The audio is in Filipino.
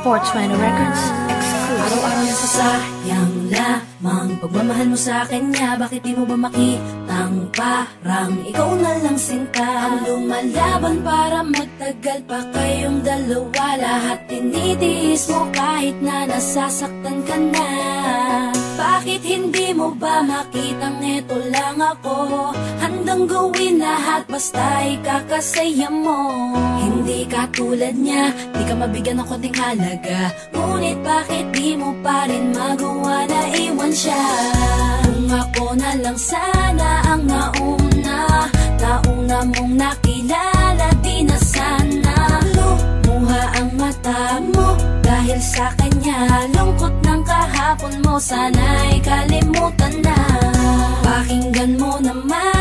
420 Records exclusive. Araw-araw na sasayang lamang pagmamahal mo sa kanya. Bakit di mo ba makitang parang ikaw na lang sinta ang lumalaban para magtagal pa kayong dalawa? Lahat tinitiis mo kahit na nasasaktan ka na. Bakit hindi mo ba makitang eto lang ako? Handang gawin lahat basta ikakasaya mo. Hindi ka tulad niya, di ka mabigyan ng konting halaga. Ngunit bakit di mo pa rin magawa na iwan siya? Kung ako na lang sana ang nauna mong nakilala, di na sana lumuha ang mata mo dahil sa kanya. Lungkot ng kahapon mo, sana'y kalimutan na. Pakinggan mo naman